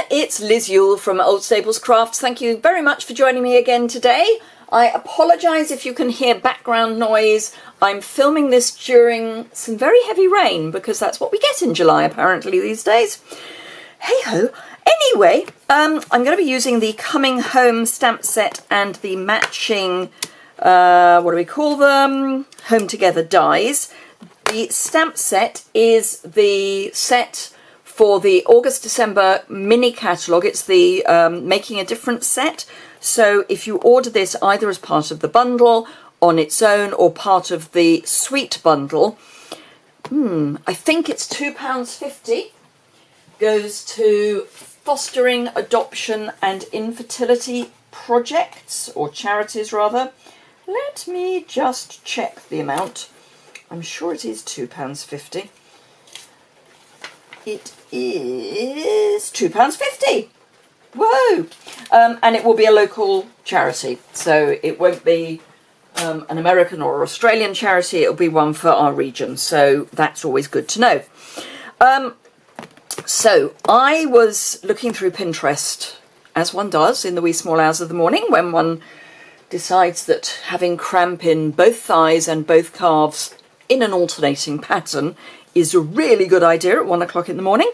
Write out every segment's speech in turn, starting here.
it's Liz Yuille from Old Stables Crafts. Thank you very much for joining me again today. I apologise if you can hear background noise. I'm filming this during some very heavy rain because that's what we get in July apparently these days. Hey ho. Anyway, I'm going to be using the Coming Home stamp set and the matching, what do we call them? Home Together dies. The stamp set is the set for the August-December mini catalogue. It's the Making a Difference set. So if you order this either as part of the bundle, on its own, or part of the sweet bundle, I think it's £2.50, goes to fostering, adoption and infertility projects, or charities rather. Let me just check the amount. I'm sure it is £2.50. It is £2.50. Whoa! And it will be a local charity, so it won't be an American or Australian charity. It'll be one for our region, so that's always good to know. So I was looking through Pinterest, as one does in the wee small hours of the morning when one decides that having cramp in both thighs and both calves in an alternating pattern is a really good idea at 1 o'clock in the morning.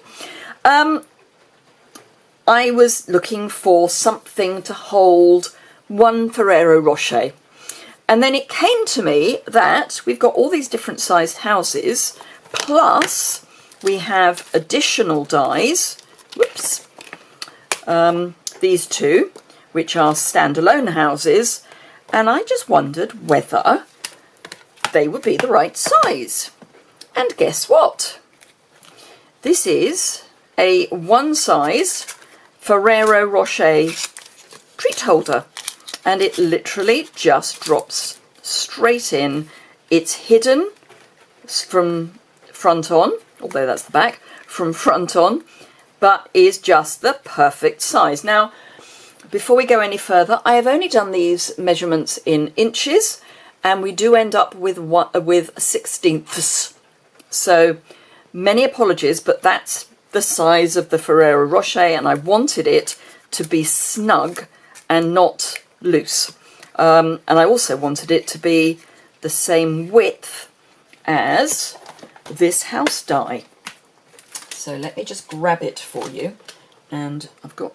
I was looking for something to hold one Ferrero Rocher. And then it came to me that we've got all these different sized houses, plus we have additional dies, whoops, these two, which are standalone houses, and I just wondered whether they would be the right size. And guess what? This is a one size Ferrero Rocher treat holder, and it literally just drops straight in. It's hidden from front on, although that's the back, from front on, but is just the perfect size. Now, before we go any further, I have only done these measurements in inches, and we do end up with 1/16ths. So many apologies, but that's the size of the Ferrero Rocher, and I wanted it to be snug and not loose. And I also wanted it to be the same width as this house die. So let me just grab it for you, and I've got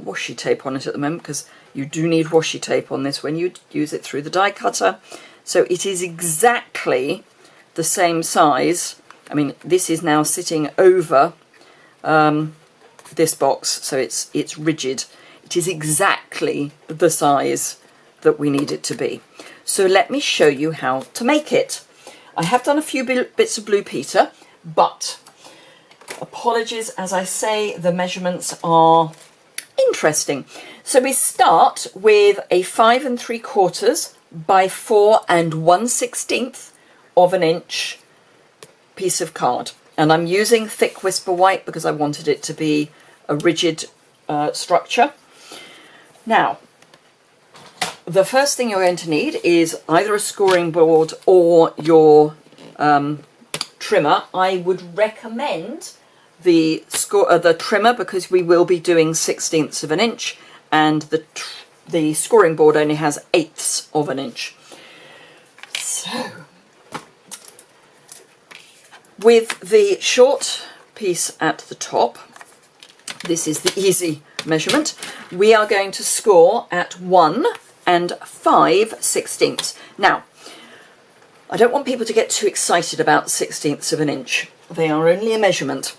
washi tape on it at the moment because you do need washi tape on this when you use it through the die cutter. So it is exactly the same size. I mean, this is now sitting over this box, so it's rigid. It is exactly the size that we need it to be. So let me show you how to make it. I have done a few bits of Blue Peter, but apologies, as I say, the measurements are interesting. So we start with a 5 3/4 by 4 1/16 of an inch piece of card, and I'm using thick Whisper White because I wanted it to be a rigid structure. Now, the first thing you're going to need is either a scoring board or your trimmer. I would recommend the trimmer because we will be doing 1/16ths of an inch, and the scoring board only has 1/8ths of an inch. So, with the short piece at the top, this is the easy measurement, we are going to score at 1 5/16. Now, I don't want people to get too excited about 1/16ths of an inch. They are only a measurement.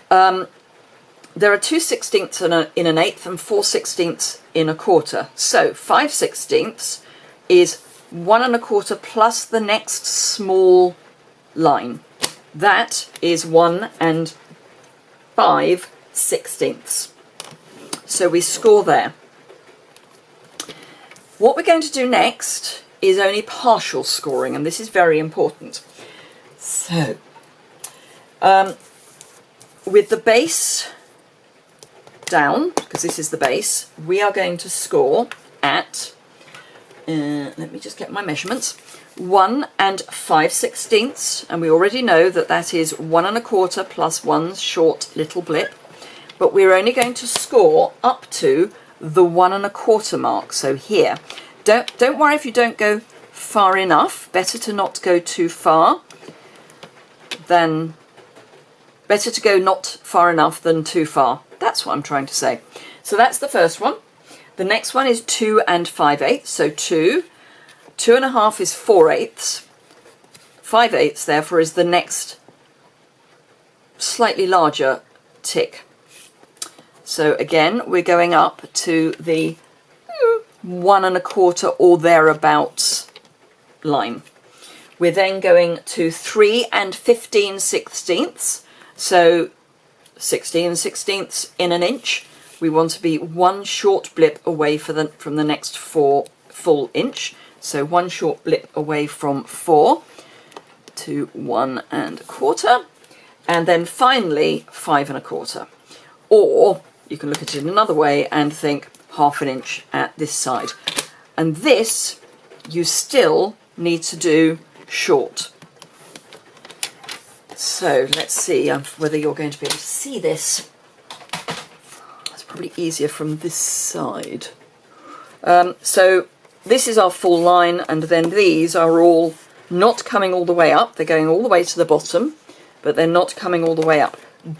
There are 2 1/16ths in an eighth and 4 1/16ths in a quarter. So 5 1/16ths is 1 1/4 plus the next small line. That is 1 5/16. So we score there. What we're going to do next is only partial scoring, and this is very important. So, with the base down, because this is the base, we are going to score at, let me just get my measurements, 1 5/16, and we already know that that is 1 1/4 plus one short little blip. but we're only going to score up to the 1 1/4 mark, so here. Don't worry if you don't go far enough. Better to not go too far than, better to go not far enough than too far. That's what I'm trying to say. So that's the first one. The next one is 2 5/8, so 2, 2 1/2 is 4/8, 5/8 therefore is the next slightly larger tick. So again, we're going up to the 1 1/4 or thereabouts line. We're then going to 3 15/16, so 16/16 in an inch. We want to be 1 short blip away from the next 4 full inch. So 1 short blip away from 4 to 1 1/4. And then finally 5 1/4. Or you can look at it another way and think 1/2 an inch at this side. And this you still need to do short. So let's see whether you're going to be able to see this. It's probably easier from this side. So this is our full line, and then these are all not coming all the way up. They're going all the way to the bottom, but they're not coming all the way up.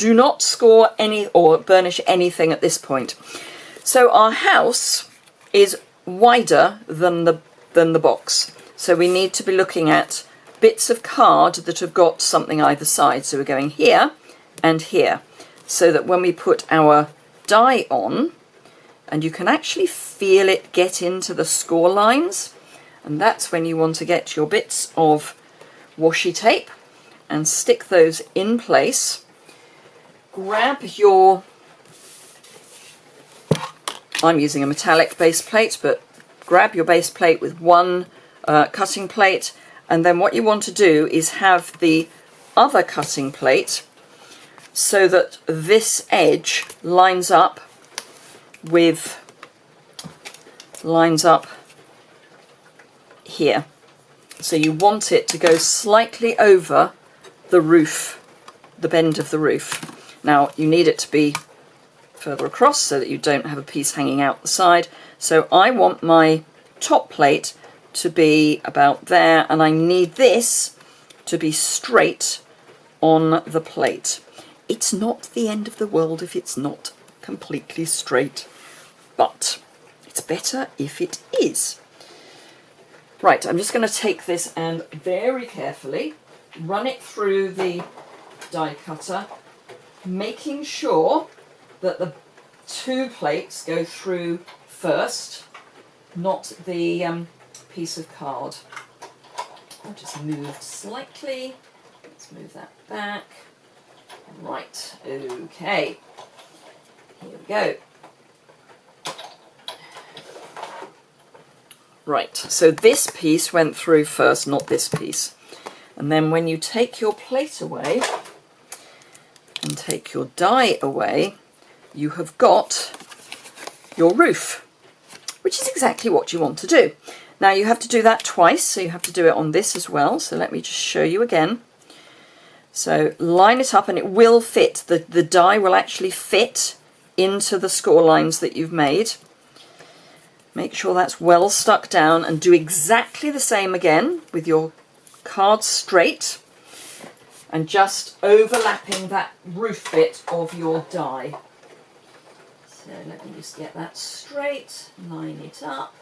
Do not score any or burnish anything at this point. So our house is wider than the box. So we need to be looking at bits of card that have got something either side. So we're going here and here, so that when we put our die on, and you can actually feel it get into the score lines, and that's when you want to get your bits of washi tape and stick those in place. Grab your, I'm using a metallic base plate, but grab your base plate with one cutting plate, and then what you want to do is have the other cutting plate so that this edge lines up here. So you want it to go slightly over the roof, the bend of the roof. Now you need it to be further across so that you don't have a piece hanging out the side. So I want my top plate to be about there, and I need this to be straight on the plate. It's not the end of the world if it's not completely straight, but it's better if it is. Right, I'm just going to take this and very carefully run it through the die cutter, making sure that the 2 plates go through first, not the piece of card. I'll just move slightly. Let's move that back. Right, okay. Here we go. Right, so this piece went through first, not this piece. And then when you take your plate away and take your die away, you have got your roof, which is exactly what you want to do. Now you have to do that twice, so you have to do it on this as well. So let me just show you again. So line it up and it will fit. The die will actually fit into the score lines that you've made. Make sure that's well stuck down, and do exactly the same again with your card straight and just overlapping that roof bit of your die. So let me just get that straight, line it up,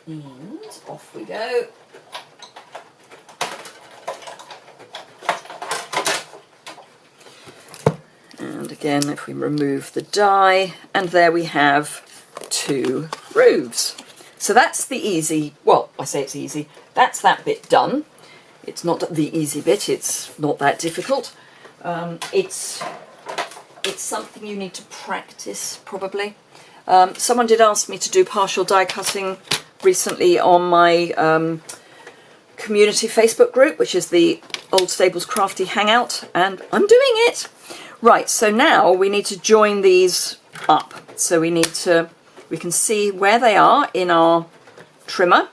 and off we go. And again, if we remove the die, and there we have 2 roofs. So that's the easy, well, I say it's easy, that's that bit done. It's not the easy bit, it's not that difficult. It's something you need to practice, probably. Someone did ask me to do partial die cutting recently on my community Facebook group, which is the Old Stables Crafty Hangout, and I'm doing it. Right, so now we need to join these up. So we can see where they are in our trimmer.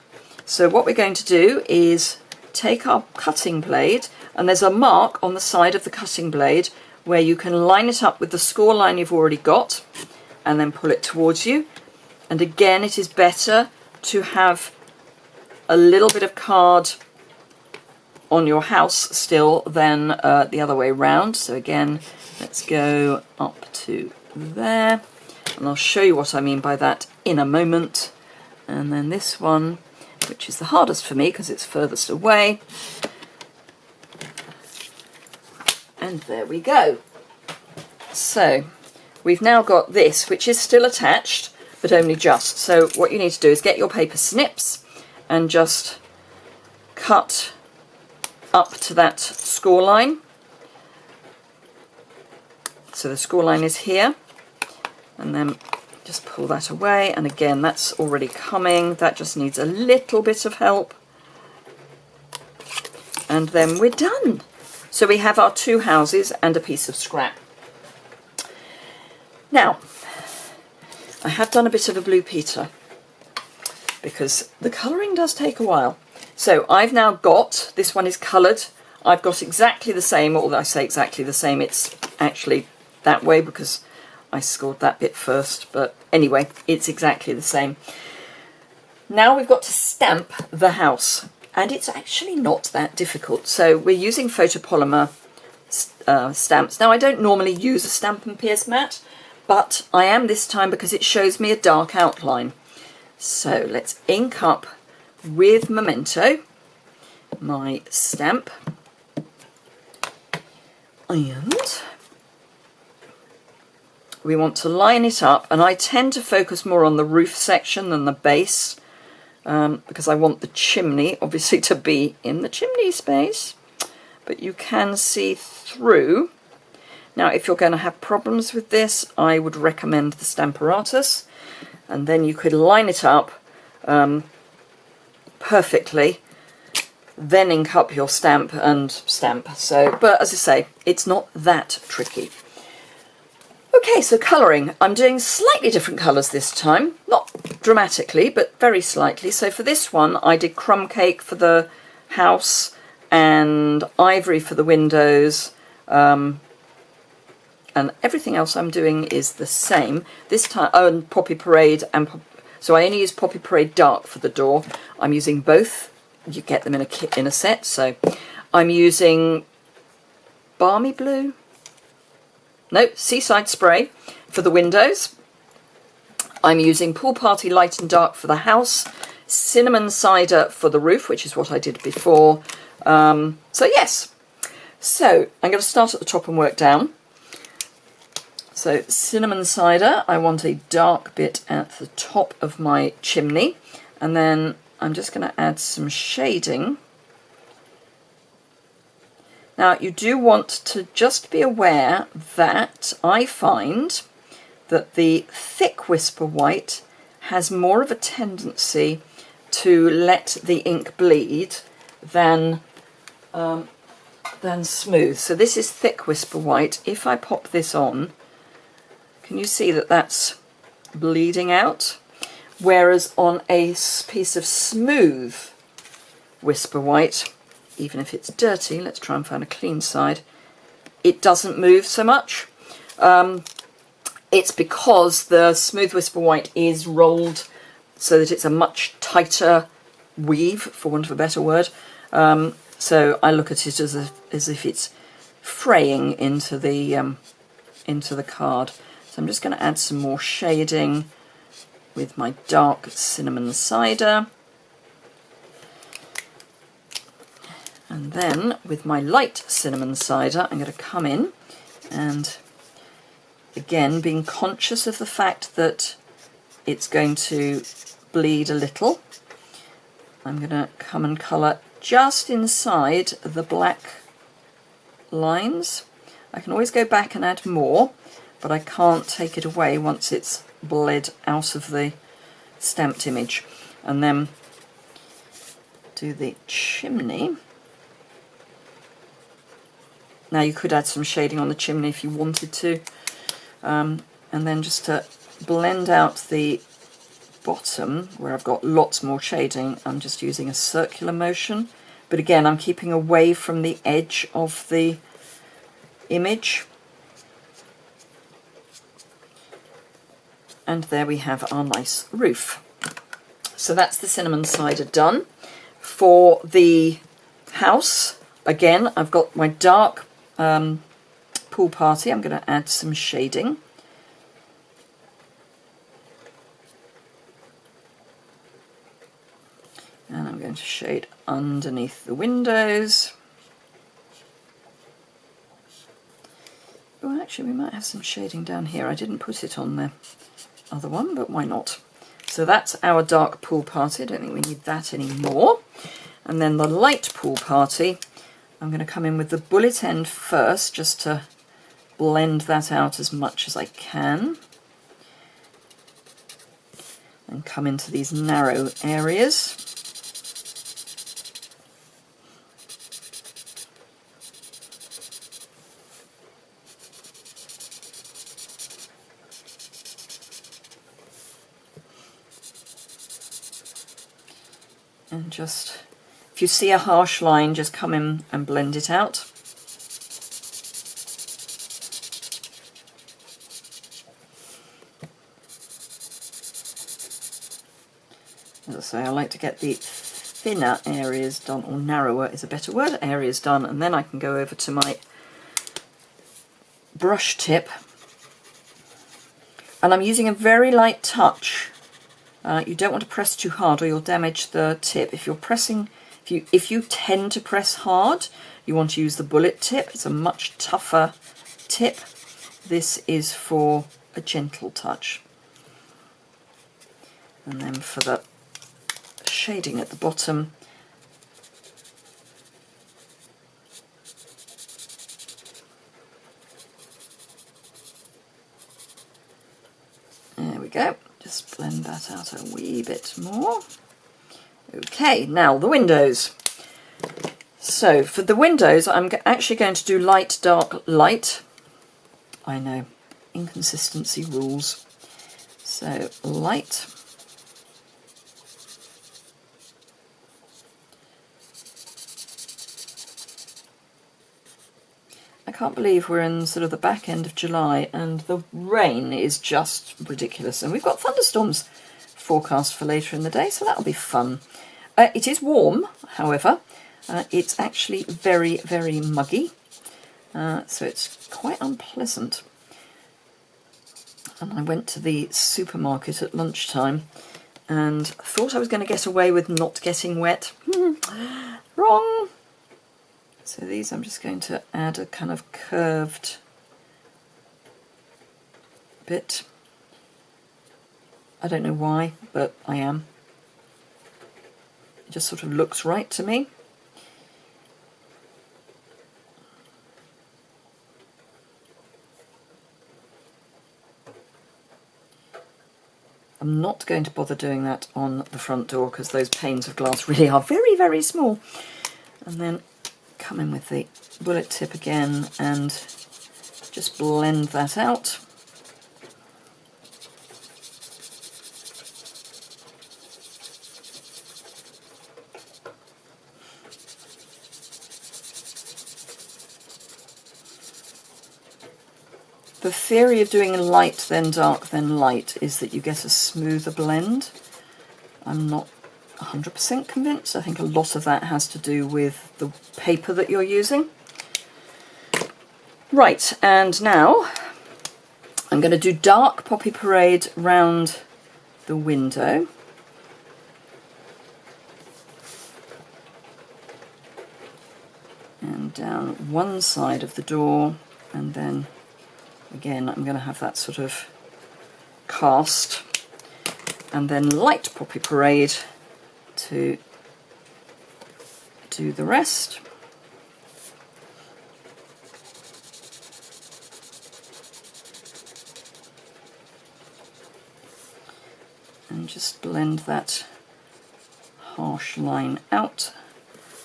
So what we're going to do is take our cutting blade, and there's a mark on the side of the cutting blade where you can line it up with the score line you've already got and then pull it towards you. And again, it is better to have a little bit of card on your house still than the other way round. So again, let's go up to there, and I'll show you what I mean by that in a moment. And then this one, which is the hardest for me because it's furthest away. And there we go. So we've now got this, which is still attached, but only just. So what you need to do is get your paper snips and just cut up to that score line. So the score line is here, and then just pull that away, and again that's already coming, that just needs a little bit of help, and then we're done. So we have our 2 houses and a piece of scrap. Now I have done a bit of a Blue Peter because the colouring does take a while. So I've now got, this one is coloured, I've got exactly the same, although I say exactly the same, it's actually that way because I scored that bit first, but anyway, it's exactly the same. Now we've got to stamp the house, and it's actually not that difficult. So we're using photopolymer stamps. Now I don't normally use a Stamp and Pierce mat, but I am this time because it shows me a dark outline. So let's ink up with Memento my stamp, and we want to line it up, and I tend to focus more on the roof section than the base because I want the chimney obviously to be in the chimney space, but you can see through. Now if you're going to have problems with this, I would recommend the Stamparatus, and then you could line it up perfectly, then ink up your stamp and stamp. So, but as I say, it's not that tricky. Okay, so colouring. I'm doing slightly different colours this time, not dramatically, but very slightly. So for this one, I did crumb cake for the house and ivory for the windows, and everything else I'm doing is the same. This time, oh, and Poppy Parade, and so I only use Poppy Parade Dark for the door. I'm using both. You get them in a kit, in a set. So I'm using Balmy Blue. No, Seaside Spray for the windows. I'm using Pool Party Light and Dark for the house. Cinnamon Cider for the roof, which is what I did before. So yes. So I'm going to start at the top and work down. So Cinnamon Cider, I want a dark bit at the top of my chimney. And then I'm just going to add some shading. Now you do want to just be aware that I find that the thick Whisper White has more of a tendency to let the ink bleed than smooth. So this is thick Whisper White. If I pop this on, can you see that that's bleeding out? Whereas on a piece of smooth Whisper White, even if it's dirty, let's try and find a clean side, it doesn't move so much. It's because the smooth Whisper White is rolled so that it's a much tighter weave, for want of a better word. So I look at it as if it's fraying into the card. So I'm just going to add some more shading with my dark Cinnamon Cider. And then with my light Cinnamon Cider, I'm going to come in and, again, being conscious of the fact that it's going to bleed a little, I'm going to come and colour just inside the black lines. I can always go back and add more, but I can't take it away once it's bled out of the stamped image. And then do the chimney. Now you could add some shading on the chimney if you wanted to, and then just to blend out the bottom where I've got lots more shading, I'm just using a circular motion, but again I'm keeping away from the edge of the image And there we have our nice roof. So that's the cinnamon cider done. For the house, again, I've got my dark pool party. I'm going to add some shading. And I'm going to shade underneath the windows. Oh, actually, we might have some shading down here. I didn't put it on the other one, but why not? So that's our dark pool party. I don't think we need that anymore. And then the light pool party, I'm going to come in with the bullet end first, just to blend that out as much as I can. And come into these narrow areas. And just, if you see a harsh line, just come in and blend it out. As I say, I like to get the thinner areas done, or narrower is a better word, areas done, and then I can go over to my brush tip. And I'm using a very light touch. You don't want to press too hard or you'll damage the tip. If you're pressing, if you tend to press hard, you want to use the bullet tip. It's a much tougher tip. This is for a gentle touch. And then for the shading at the bottom, there we go. Just blend that out a wee bit more. Okay, now the windows. So for the windows, I'm actually going to do light, dark, light. I know, inconsistency rules. So light. I can't believe we're in sort of the back end of July and the rain is just ridiculous. And we've got thunderstorms forecast for later in the day, so that'll be fun. It is warm, however. It's actually very, very muggy, so it's quite unpleasant. And I went to the supermarket at lunchtime and thought I was going to get away with not getting wet. Wrong! So these I'm just going to add a kind of curved bit. I don't know why, but I am. It just sort of looks right to me. I'm not going to bother doing that on the front door because those panes of glass really are very, very small. And then come in with the bullet tip again and just blend that out. The theory of doing light, then dark, then light is that you get a smoother blend. I'm not 100% convinced. I think a lot of that has to do with the paper that you're using. Right, and now I'm going to do dark Poppy Parade round the window. And down one side of the door, and then again I'm going to have that sort of cast, and then light Poppy Parade to do the rest. And just blend that harsh line out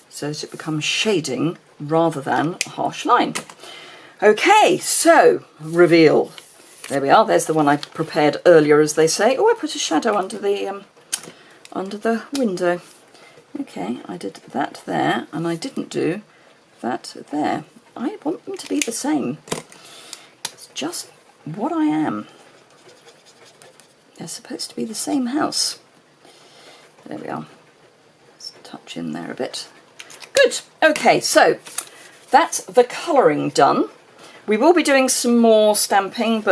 so that it becomes shading rather than a harsh line. Okay, so reveal. There we are. There's the one I prepared earlier, as they say. Oh, I put a shadow under the window. Okay, I did that there, and I didn't do that there. I want them to be the same. It's just what I am. they're supposed to be the same house. There we are. Let's touch in there a bit. Good. Okay, so that's the colouring done. We will be doing some more stamping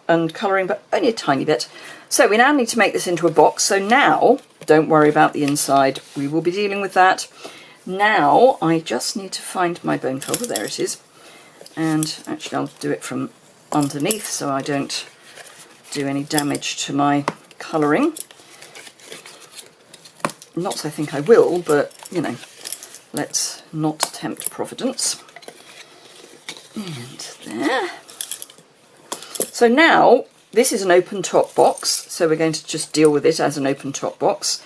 and colouring, but only a tiny bit. So we now need to make this into a box. So now, don't worry about the inside. We will be dealing with that. Now I just need to find my bone folder. There it is. And actually I'll do it from underneath so I don't do any damage to my colouring. Not that I think I will, but you know, let's not tempt Providence. And there. So now this is an open top box, so we're going to just deal with it as an open top box.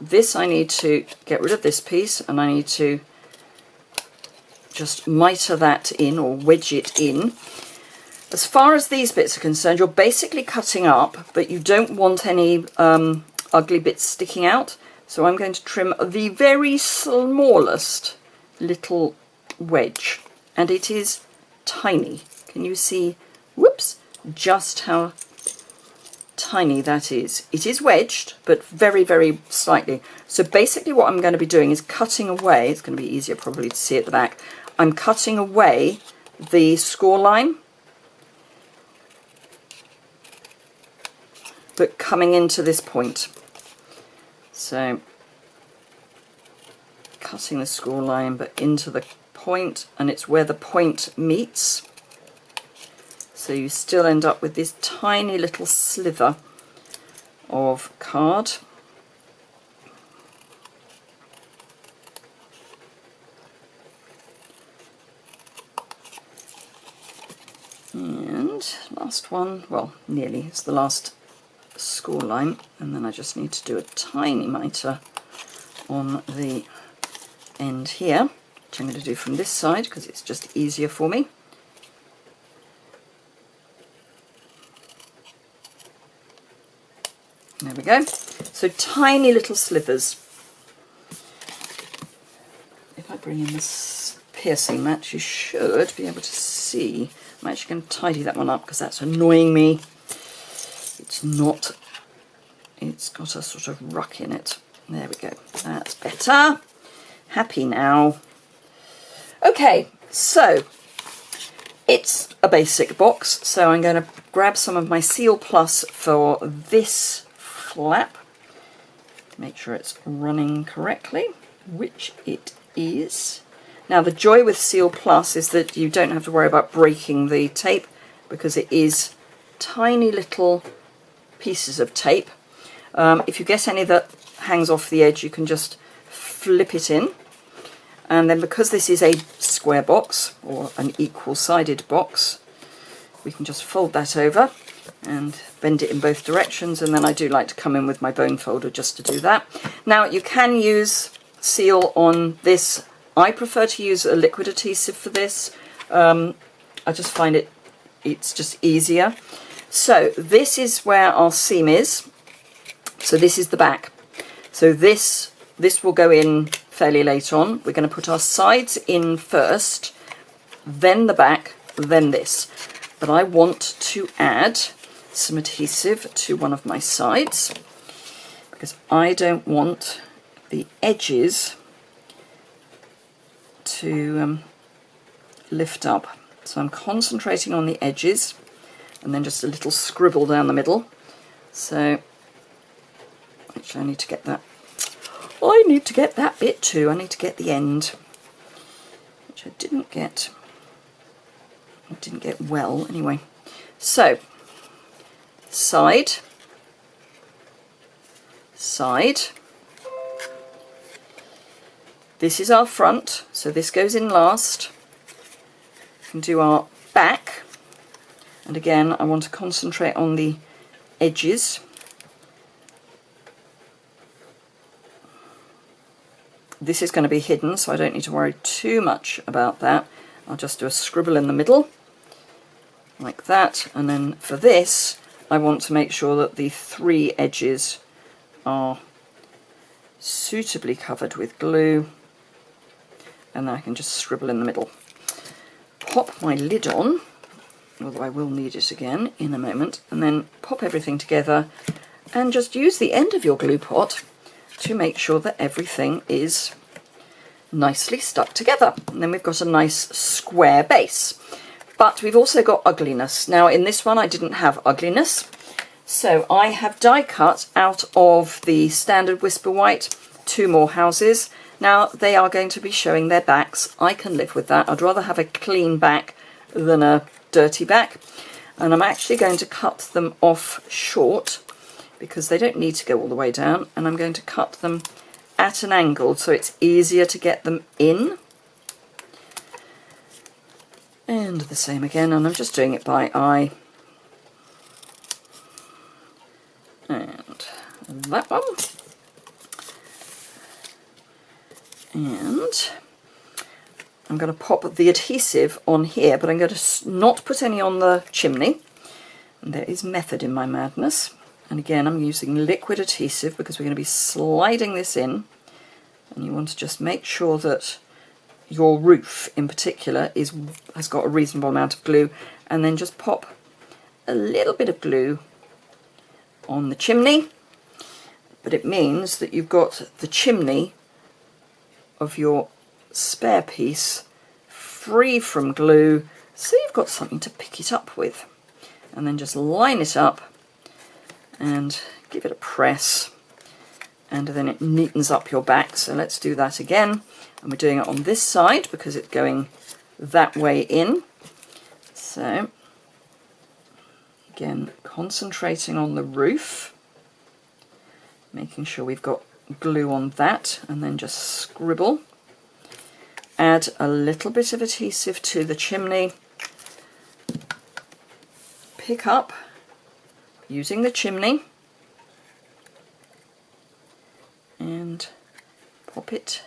This I need to get rid of this piece, and I need to just mitre that in, or wedge it in. As far as these bits are concerned, you're basically cutting up, but you don't want any ugly bits sticking out. So I'm going to trim the very smallest little wedge, and it is tiny. Can you see, whoops, just how tiny that is? It is wedged, but very, very slightly. So basically what I'm going to be doing is cutting away, it's going to be easier probably to see at the back, I'm cutting away the score line, but coming into this point. So cutting the score line but into the point, and it's where the point meets. So you still end up with this tiny little sliver of card. And last one, well, nearly, it's the last score line, and then I just need to do a tiny mitre on the end here, which I'm going to do from this side because it's just easier for me. There we go. So tiny little slivers. If I bring in this piercing mat, you should be able to see. I'm actually going to tidy that one up because that's annoying me. It's not, it's got a sort of ruck in it. There we go. That's better. Happy now. Okay, so it's a basic box. So I'm going to grab some of my Seal Plus for this flap. Make sure it's running correctly, which it is. Now the joy with Seal Plus is that you don't have to worry about breaking the tape because it is tiny little pieces of tape. If you get any that hangs off the edge, you can just flip it in, and then because this is a square box or an equal-sided box, we can just fold that over and bend it in both directions, and then I do like to come in with my bone folder just to do that. Now you can use seal on this. I prefer to use a liquid adhesive for this. I just find it's just easier. So this is where our seam is. So this is the back. So this will go in fairly late on. We're going to put our sides in first, then the back, then this. But I want to add some adhesive to one of my sides because I don't want the edges to lift up. So I'm concentrating on the edges and then just a little scribble down the middle. So actually I need to get that. I need to get that bit too. I need to get the end, which I didn't get. I didn't get well anyway. So side, side. This is our front, so this goes in last. We can do our back, and again I want to concentrate on the edges. This is going to be hidden, so I don't need to worry too much about that. I'll just do a scribble in the middle, like that, and then for this I want to make sure that the three edges are suitably covered with glue, and then I can just scribble in the middle. Pop my lid on, although I will need it again in a moment, and then pop everything together and just use the end of your glue pot to make sure that everything is nicely stuck together. And then we've got a nice square base. But we've also got ugliness. Now in this one I didn't have ugliness, so I have die cut out of the standard Whisper White 2 more houses. Now they are going to be showing their backs. I can live with that. I'd rather have a clean back than a dirty back. And I'm actually going to cut them off short because they don't need to go all the way down, and I'm going to cut them at an angle so it's easier to get them in. And the same again, and I'm just doing it by eye. And that one. And I'm going to pop the adhesive on here, but I'm going to not put any on the chimney. And there is method in my madness. And again, I'm using liquid adhesive because we're going to be sliding this in. And you want to just make sure that your roof in particular has got a reasonable amount of glue, and then just pop a little bit of glue on the chimney. But it means that you've got the chimney of your spare piece free from glue, so you've got something to pick it up with. And then just line it up and give it a press, and then it neatens up your back. So let's do that again, and we're doing it on this side because it's going that way in. So again, concentrating on the roof, making sure we've got glue on that, and then just scribble. Add a little bit of adhesive to the chimney, pick up using the chimney and pop it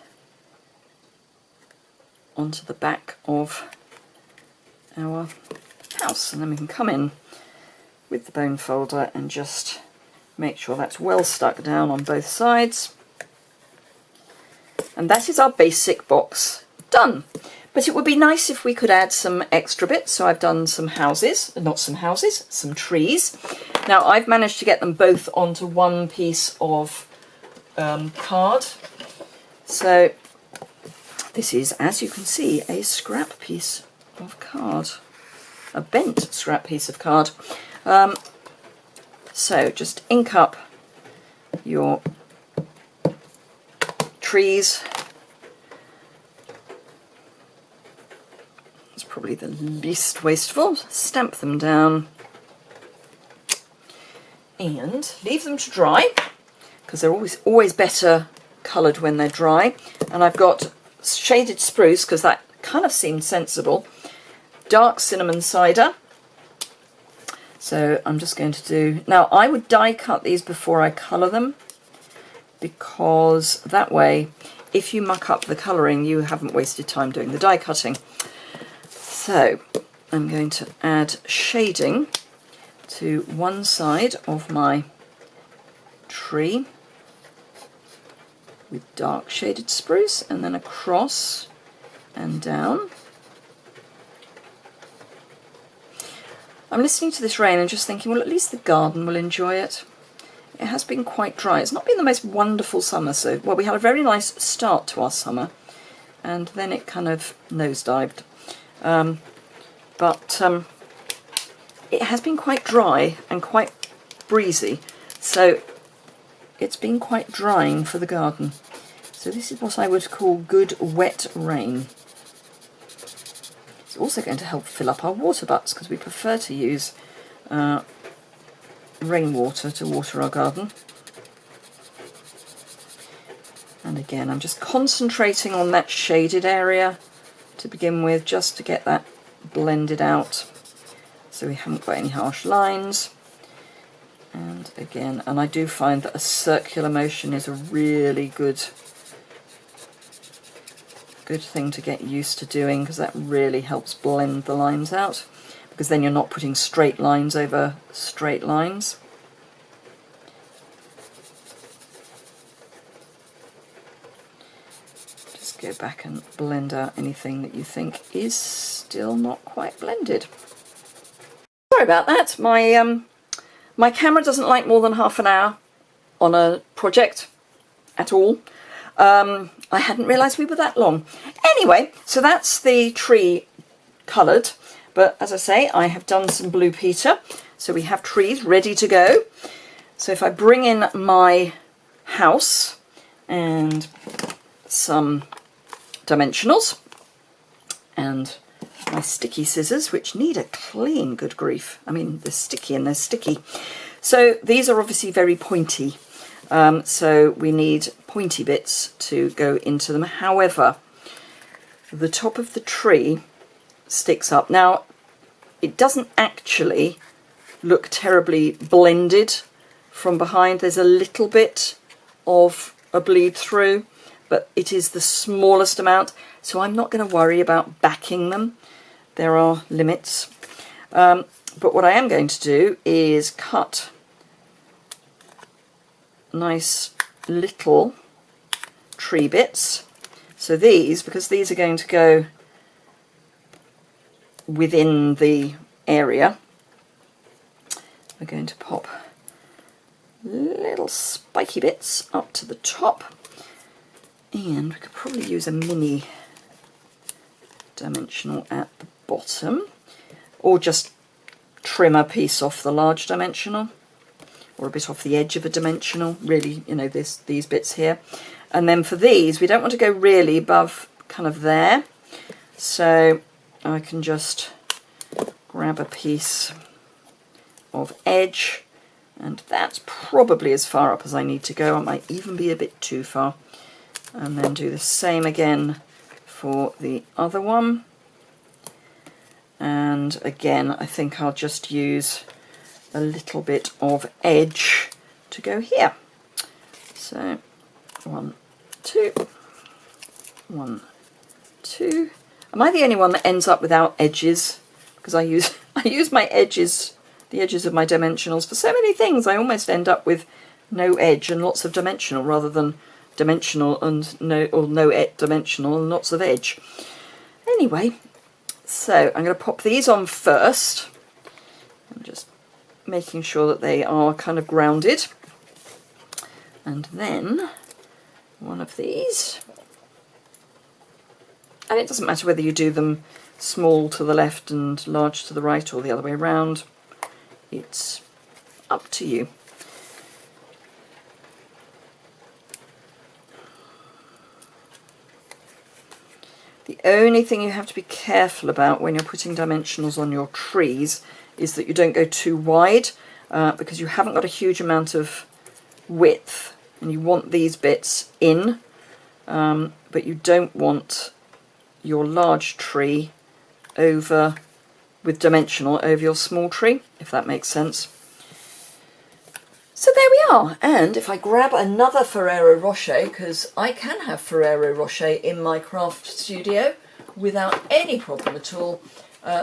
onto the back of our house, and then we can come in with the bone folder and just make sure that's well stuck down on both sides. And that is our basic box done. But it would be nice if we could add some extra bits, so I've done some houses, not some houses, some trees. Now I've managed to get them both onto one piece of card. So this is, as you can see, a scrap piece of card, a bent scrap piece of card. So just ink up your trees. It's probably the least wasteful. Stamp them down and leave them to dry, because they're always better coloured when they're dry. And I've got shaded spruce because that kind of seemed sensible, dark cinnamon cider. So I'm just going to do, now I would die cut these before I colour them, because that way if you muck up the colouring you haven't wasted time doing the die cutting. So I'm going to add shading to one side of my tree with dark shaded spruce, and then across and down. I'm listening to this rain and just thinking, well, at least the garden will enjoy it. It has been quite dry. It's not been the most wonderful summer, so, well, we had a very nice start to our summer, and then it kind of nosedived. But it has been quite dry and quite breezy, so it's been quite drying for the garden. So this is what I would call good wet rain. It's also going to help fill up our water butts, because we prefer to use rainwater to water our garden. And again, I'm just concentrating on that shaded area to begin with, just to get that blended out so we haven't got any harsh lines. And again, and I do find that a circular motion is a really good thing to get used to doing, because that really helps blend the lines out, because then you're not putting straight lines over straight lines. Just go back and blend out anything that you think is still not quite blended. sorry about that. My camera doesn't like more than half an hour on a project at all. I hadn't realised we were that long. Anyway, so that's the tree coloured, but as I say, I have done some Blue Peter, so we have trees ready to go. So if I bring in my house and some dimensionals and my sticky scissors, which need a clean, good grief. I mean, they're sticky and they're sticky. So these are obviously very pointy. So we need pointy bits to go into them. However, the top of the tree sticks up. Now, it doesn't actually look terribly blended from behind. There's a little bit of a bleed through, but it is the smallest amount, so I'm not going to worry about backing them. There are limits. But what I am going to do is cut nice little tree bits. So these, because these are going to go within the area, we're going to pop little spiky bits up to the top, and we could probably use a mini dimensional at the bottom, or just trim a piece off the large dimensional, or a bit off the edge of a dimensional, really, you know, these bits here. And then for these, we don't want to go really above kind of there, so I can just grab a piece of edge, and that's probably as far up as I need to go. I might even be a bit too far. And then do the same again for the other one. And again, I think I'll just use a little bit of edge to go here. So 1, 2, 1, 2. Am I the only one that ends up without edges? Because I use my edges, the edges of my dimensionals, for so many things. I almost end up with no edge and lots of dimensional, rather than dimensional and no dimensional and lots of edge. Anyway, so I'm going to pop these on first. I'm just making sure that they are kind of grounded, and then one of these. And it doesn't matter whether you do them small to the left and large to the right, or the other way around. It's up to you. The only thing you have to be careful about when you're putting dimensionals on your trees is that you don't go too wide, because you haven't got a huge amount of width, and you want these bits in, but you don't want your large tree over with dimensional over your small tree, if that makes sense. So there we are, and if I grab another Ferrero Rocher, because I can have Ferrero Rocher in my craft studio without any problem at all,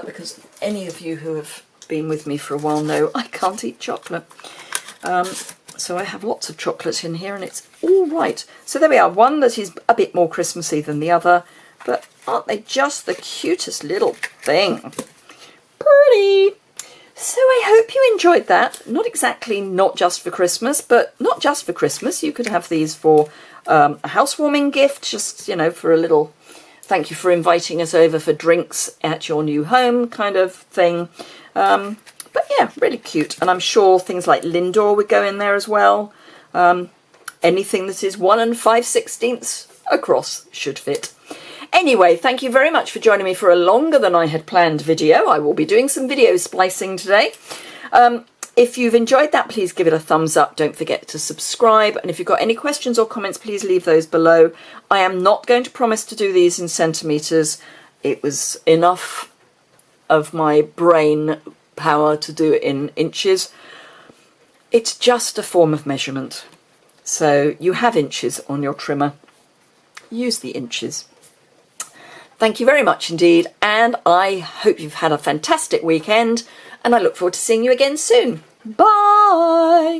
because any of you who have been with me for a while know I can't eat chocolate. So I have lots of chocolate in here, and it's all right. So there we are, one that is a bit more Christmassy than the other, but aren't they just the cutest little thing? Pretty! So I hope you enjoyed that. Not exactly not just for Christmas, but not just for Christmas. You could have these for a housewarming gift, just, you know, for a little thank you for inviting us over for drinks at your new home kind of thing. But yeah, really cute. And I'm sure things like Lindor would go in there as well. Anything that is 1 5/16 across should fit. Anyway, thank you very much for joining me for a longer than I had planned video. I will be doing some video splicing today. If you've enjoyed that, please give it a thumbs up. Don't forget to subscribe. And if you've got any questions or comments, please leave those below. I am not going to promise to do these in centimetres. It was enough of my brain power to do it in inches. It's just a form of measurement. So you have inches on your trimmer. Use the inches. Thank you very much indeed, and I hope you've had a fantastic weekend, and I look forward to seeing you again soon. Bye!